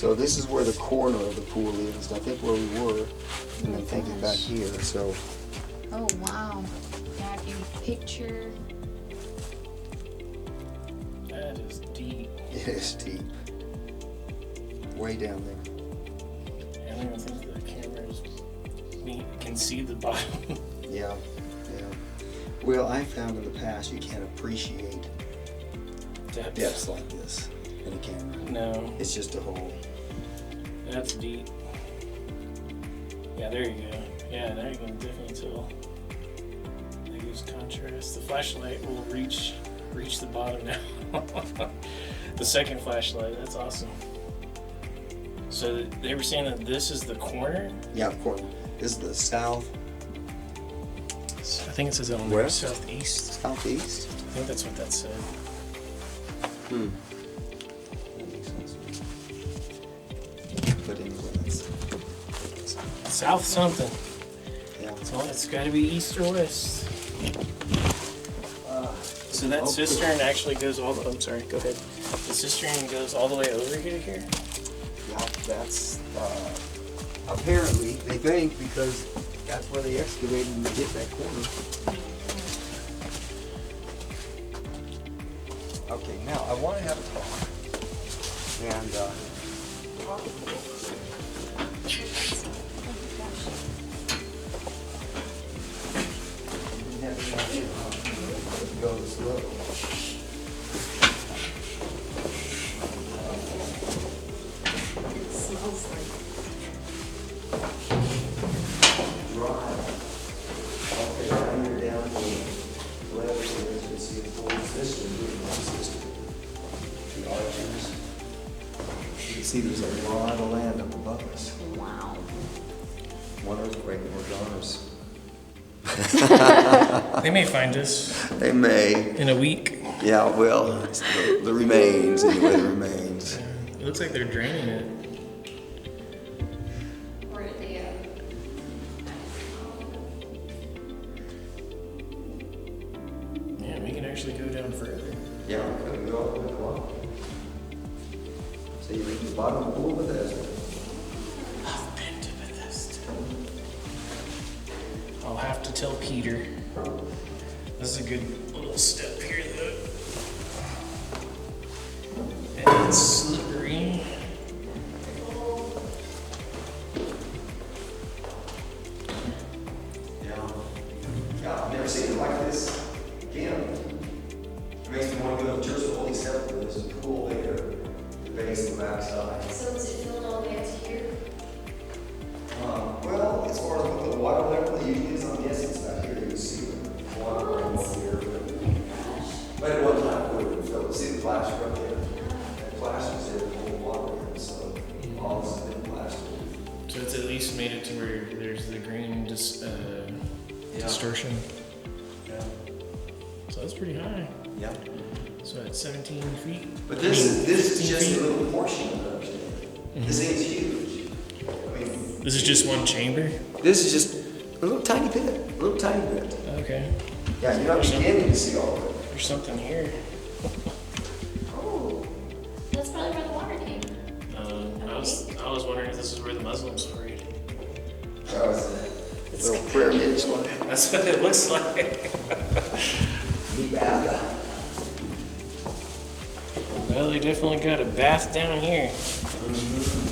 So this is where the corner of the pool is. I think where we were, and then take it back here. So. Oh wow! Yeah, if you picture. That is deep. It is deep. Way down there. I don't even think the cameras can see the bottom. Yeah. Well, I found in the past you can't appreciate depths like this in a camera. No. It's just a hole. That's deep. Yeah, there you go. Yeah, now you can definitely tell. They use contrast. The flashlight will reach the bottom now. The second flashlight, that's awesome. So they were saying that this is the corner? Yeah, corner. This is the south. I think it says it on the West? southeast. Southeast? I think that's what that said. That makes sense. But anyway, it's South something. yeah. So it's got to be east or west. So that cistern actually goes all the... I'm sorry, go ahead. The cistern goes all the way over here? Yeah, that's apparently they think because that's where they excavated to get that corner. Okay, now I want to have a talk. And go slow. Smells like. Okay, now you're down to the left here, you can see a full system, the arches. You can see there's a lot of land up above us. Wow. One earthquake more daughters. They may find us They may. in a week. Yeah, well, the remains, anyway, the remains. It looks like they're draining it. Where are they at? Yeah, we can actually go down further. Yeah, we couldn't go up that long. So you reach the bottom of the pool of Bethesda. I've been to Bethesda. I'll have to tell Peter. This is a good little step here, though. And it's slippery. Yeah, I've never seen it like this. Again, it makes me want to go to Church of the Holy Sepulchre. There's a pool there, the base and the backside. So is it filled all the way up to here? Well, as far as what the water level usually is, I'm guessing it's about here. You can see the water level up here. But at one time, we would fill. See the flash right there? That flash was there, the whole water in, so all this has been flashed. So it's at least made it to where there's the green distortion. Yeah. So that's pretty high. Yeah. So at 17 feet. But this is 16 just feet. a little portion of it. This thing's huge. I mean, This is just one chamber? this is just a little tiny bit, a little tiny bit. Okay. Yeah, you're not beginning to see all of it. There's something here. Oh, that's probably where the water came. I was wondering if this is where the Muslims prayed. That was a little prayer niche one. That's what it looks like. Yeah. Well, they definitely got a bath down here. Mm-hmm.